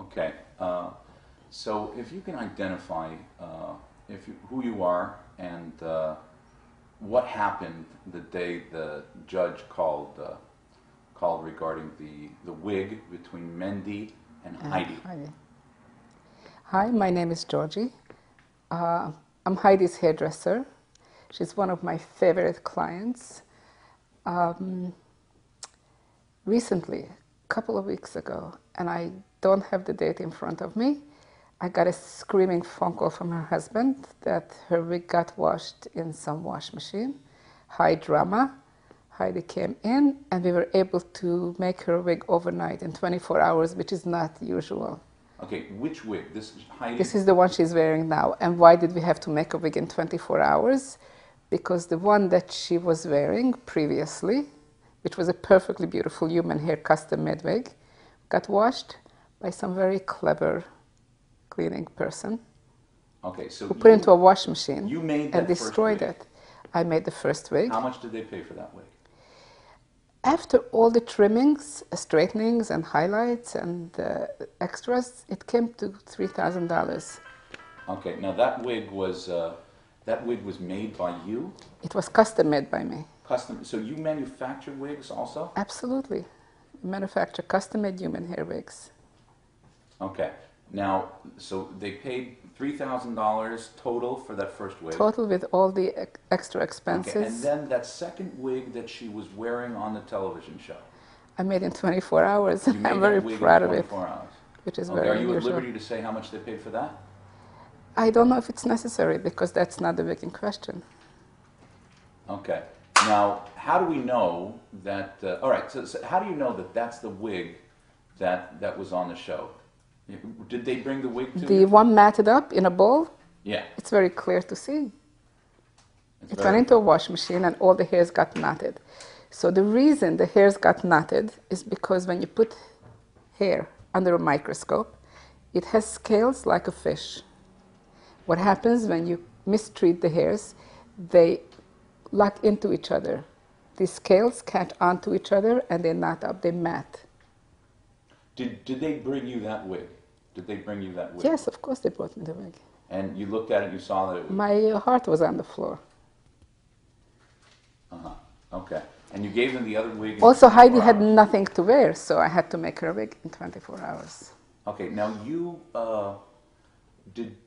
Okay. So if you can identify who you are and what happened the day the judge called regarding the wig between Mendy and Heidi. Heidi. Hi, my name is Georgie. I'm Heidi's hairdresser. She's one of my favorite clients. Recently, a couple of weeks ago, and I don't have the date in front of me, I got a screaming phone call from her husband that her wig got washed in some wash machine. High drama. Heidi came in, and we were able to make her wig overnight in 24 hours, which is not usual. Okay, which wig? This is Heidi? This is the one she's wearing now. And why did we have to make a wig in 24 hours? Because the one that she was wearing previously, which was a perfectly beautiful human hair custom-made wig, got washed by some very clever cleaning person. Okay, so who put it into a wash machine you made that and destroyed first wig. it. I made the first wig. How much did they pay for that wig? After all the trimmings, straightenings, and highlights and extras, it came to $3,000. Okay, now that wig was made by you? It was custom made by me. Custom. So you manufacture wigs also? Absolutely. We manufacture custom made human hair wigs. Okay. Now, so they paid $3,000 total for that first wig. Total with all the extra expenses. Okay, and then that second wig that she was wearing on the television show. I made in 24 hours. You made I'm very that wig proud in of it. 24 hours. Which is Okay, very are you unusual. at liberty to say how much they paid for that? I don't know if it's necessary because that's not the wig in question. Okay. Now, how do we know that? All right. So how do you know that that's the wig that was on the show? Did they bring the wig to you? The one matted up in a bowl, Yeah. it's very clear to see. It went into a wash machine and all the hairs got knotted. So the reason the hairs got knotted is because when you put hair under a microscope, it has scales like a fish. What happens when you mistreat the hairs, they lock into each other. The scales catch onto each other and they knot up, they mat. Did they bring you that wig? Did they bring you that wig? Yes, of course they brought me the wig. And you looked at it and you saw that it was... My heart was on the floor. Uh-huh. Okay. And you gave them the other wig in Also, 24 Heidi had hours. nothing to wear, so I had to make her a wig in 24 hours. Okay, now you did.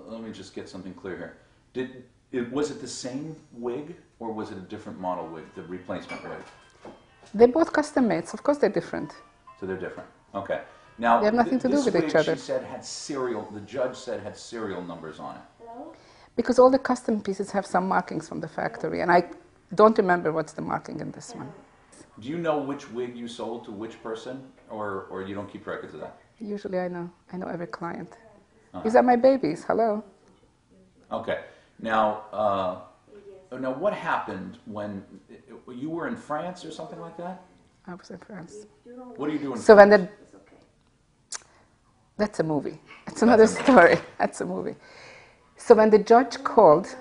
Let me just get something clear here. Was it the same wig or was it a different model wig, the replacement wig? They're both custom made, so of course they're different. So they're different. Okay. Now They have nothing to do with each other. She said had serial. The judge said had serial numbers on it. Because all the custom pieces have some markings from the factory, and I don't remember what's the marking in this one. Do you know which wig you sold to which person, or you don't keep records of that? Usually I know. I know every client. These are my babies. Hello. Okay. Now, now what happened when you were in France or something like that? I was in France. What are you doing? So when the... That's a movie. It's another story. That's a movie. So when the judge called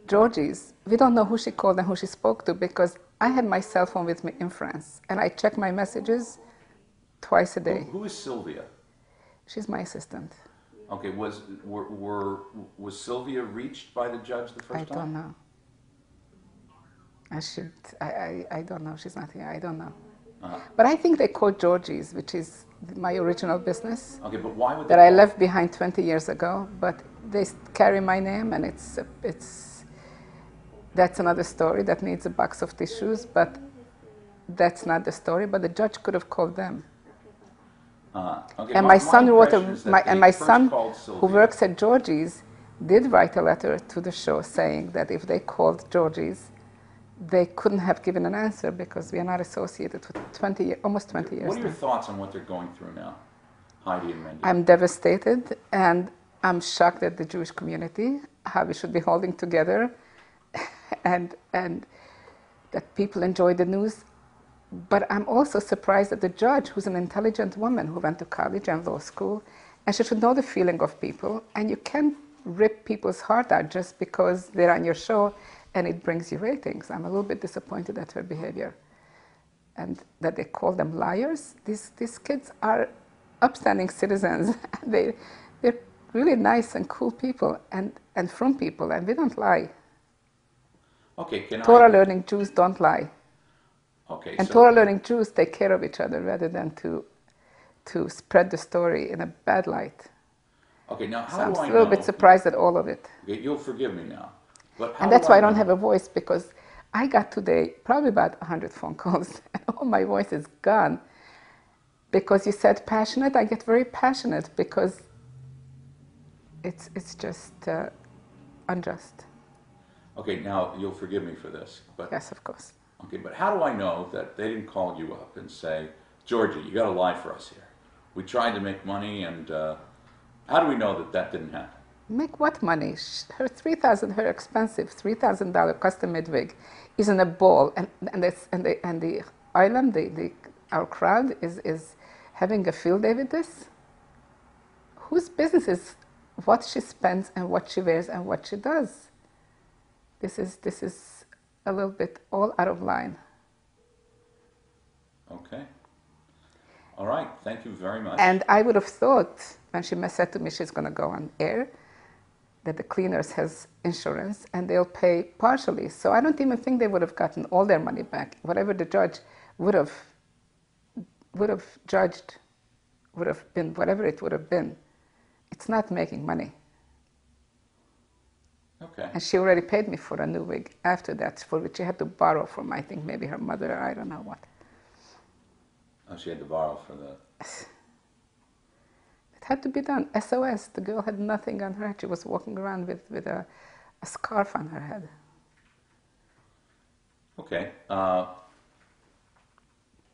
Georgie's, we don't know who she called and who she spoke to because I had my cell phone with me in France and I check my messages twice a day. Who is Sylvia? She's my assistant. Okay, was Sylvia reached by the judge the first time? I don't know. I don't know. She's not here. I don't know. But I think they called Georgie's, which is my original business. Okay, but why would that they I call left behind 20 years ago, but they carry my name, and that's another story that needs a box of tissues, but that's not the story. But the judge could have called them. Okay, And my son wrote my first son, called who Sylvia. works at Georgie's, did write a letter to the show saying that if they called Georgie's, they couldn't have given an answer because we are not associated with almost 20 years What are your now. thoughts on what they're going through now, Heidi and Mendy? I'm devastated, and I'm shocked at the Jewish community, how we should be holding together, and that people enjoy the news. But I'm also surprised that the judge, who's an intelligent woman who went to college and law school, and she should know the feeling of people, and you can't rip people's heart out just because they're on your show and it brings you ratings. I'm a little bit disappointed at her behavior. And that they call them liars. These kids are upstanding citizens. They're really nice and cool people and from people, and they don't lie. Okay, Torah learning Jews don't lie. Okay, And so Torah learning Jews take care of each other rather than to spread the story in a bad light. okay, now So how I'm do I a little know? bit surprised at all of it. Okay, you'll forgive me now, but how And do that's why I don't know? have a voice, because I got today probably about 100 phone calls, and all my voice is gone. Because you said passionate, I get very passionate because it's just unjust. Okay, now you'll forgive me for this, but Yes, of course. okay, but how do I know that they didn't call you up and say, Georgie, you got to lie for us here? We tried to make money, and how do we know that that didn't happen? Make what money? Her expensive $3,000 custom-made wig is in a ball, and the island, our crowd is having a field day with this. Whose business is what she spends and what she wears and what she does? This is a little bit all out of line. Okay. All right, thank you very much. And I would have thought when she said to me she's going to go on air, that the cleaners has insurance and they'll pay partially. So I don't even think they would have gotten all their money back. Whatever the judge would have judged, would have been whatever it would have been. It's not making money. Okay. And she already paid me for a new wig after that, for which she had to borrow from, I think, maybe her mother, I don't know what. Oh, she had to borrow for the... It had to be done. SOS. The girl had nothing on her head. She was walking around with a scarf on her head. Okay.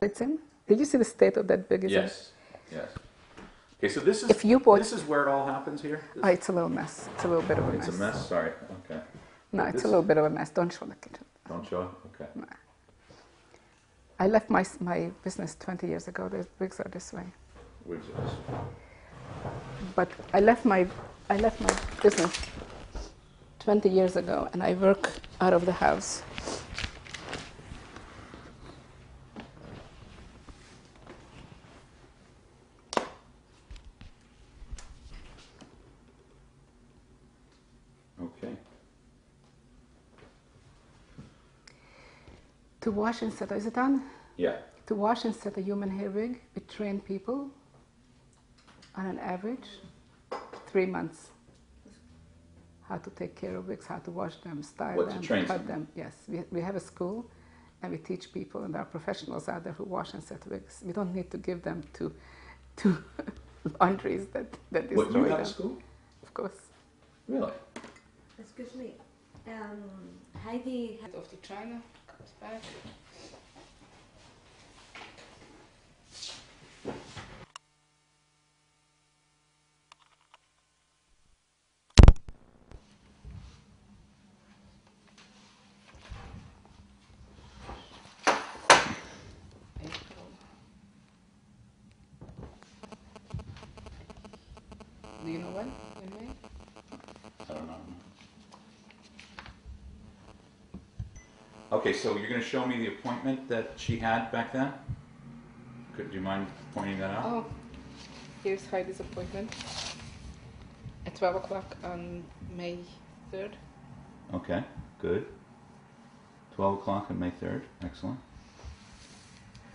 It's in? Did you see the state of that wig? Yes. Yes. Okay, so this is If you bought, this is where it all happens here? Oh, it's a little mess. It's a little bit of a mess. It's a mess? Sorry. Okay. No, it's a little bit of a mess. Don't show the kitchen. Don't show it? Okay. No. I left my business 20 years ago. The wigs are this way. Wigs are this way. But I left my business 20 years ago, and I work out of the house. Okay. To wash and set, is it on? Yeah. To wash and set a human hair wig, we train people on an average 3 months. How to take care of wigs, how to wash them, style them, cut them. Yes, we have a school, and we teach people, and there are professionals out there who wash and set wigs. We don't need to give them to laundries that destroy them. What, you have a school? Of course. Really? Excuse me. Heidi Off to China, comes back. Do you know when? In May? I don't know. Okay, so you're going to show me the appointment that she had back then? Do you mind pointing that out? Oh, here's Heidi's appointment at 12 o'clock on May 3rd. Okay, good. 12 o'clock on May 3rd. Excellent.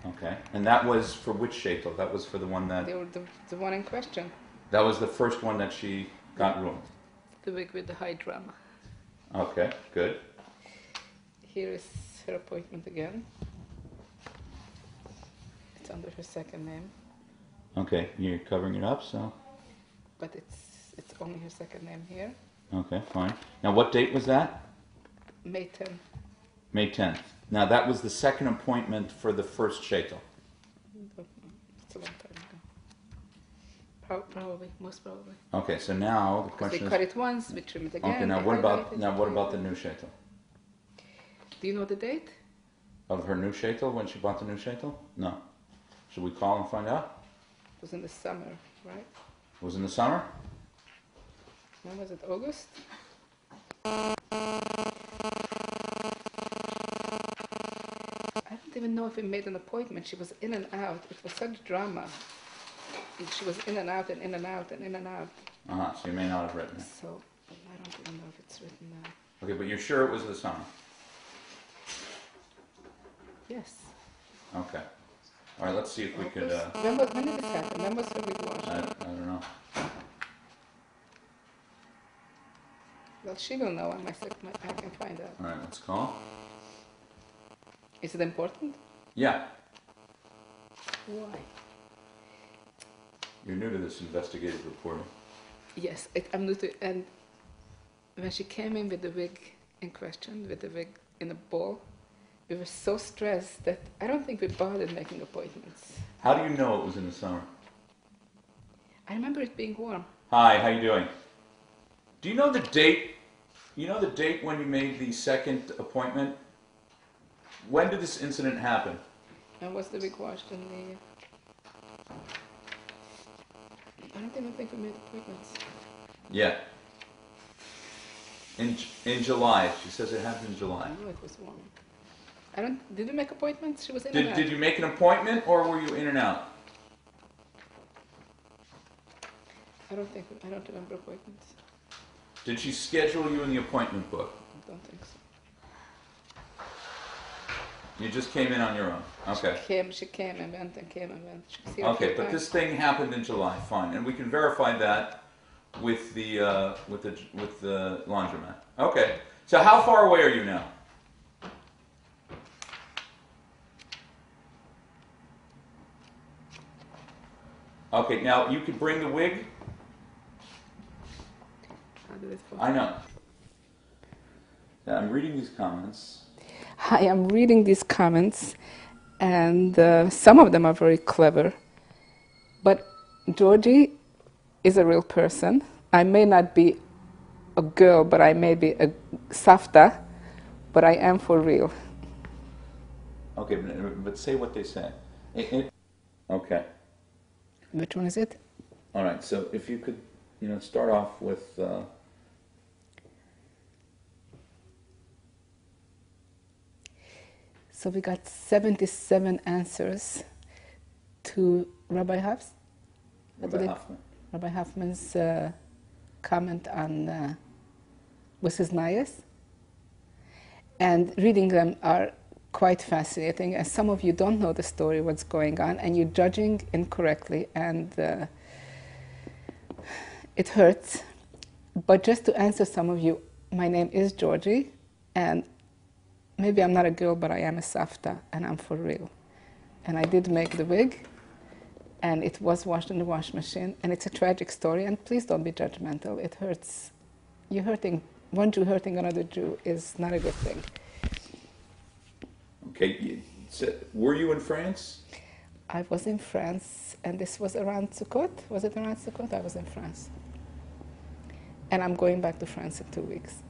Okay, and that was for which shaitel? That was for the one that... They were the one in question. That was the first one that she got ruined. The wig with the high drama. Okay, good. Here is her appointment again. It's under her second name. Okay, you're covering it up, so... But it's only her second name here. Okay, fine. Now, what date was that? May 10th. May 10th. Now, that was the second appointment for the first shaitel. It's a long time ago. Probably, most probably. Okay, so now the Because question they is... cut it once, we trim it again. Okay, now what about the new shaitel? Do you know the date? Of her new shaitel, when she bought the new shaitel? No. Should we call and find out? It was in the summer, right? It was in the summer? When was it? August? I don't even know if we made an appointment. She was in and out. It was such drama. she was in and out and in and out and in and out. So you may not have written it. So I don't even know if it's written now. Okay, but you're sure it was the summer? Yes. Okay. All right, let's see if we could... When did this happen? When was the big wash? I don't know. Well, she will know unless I can find out. All right, let's call. Is it important? Yeah. Why? You're new to this investigative reporting. Yes, I'm new to, and when she came in with the wig in question, with the wig in a ball, we were so stressed that I don't think we bothered making appointments. How do you know it was in the summer? I remember it being warm. Hi, how you doing? Do you know the date? You know the date when you made the second appointment? When did this incident happen? And was the wig washed in the... I don't even think we made appointments. Yeah. In July. She says it happened in July. I know it was warm. Did we make appointments? She was in Did, and out. did you make an appointment or were you in and out? I don't remember appointments. Did she schedule you in the appointment book? I don't think so. You just came in on your own. Okay. She came and went and came and went. She was here a Okay, few but times. this thing happened in July, fine, and we can verify that with the laundromat. Okay. So how far away are you now? Okay, now you could bring the wig. How did it fall? I know. Yeah, I'm reading these comments. I am reading these comments, and some of them are very clever. But Georgie is a real person. I may not be a girl, but I may be a safta, but I am for real. Okay, but say what they say. Okay. Which one is it? All right. So if you could, start off with. So we got 77 answers to Rabbi Hafs. Rabbi Hoffman's comment on Wisnayas. And reading them are quite fascinating, as some of you don't know the story, what's going on, and you're judging incorrectly, and it hurts. But just to answer some of you, my name is Georgie, and maybe I'm not a girl, but I am a safta, and I'm for real. And I did make the wig, and it was washed in the wash machine, and it's a tragic story, and please don't be judgmental. It hurts. One Jew hurting another Jew is not a good thing. Okay, so were you in France? I was in France, and this was around Sukkot. Was it around Sukkot? I was in France. And I'm going back to France in 2 weeks.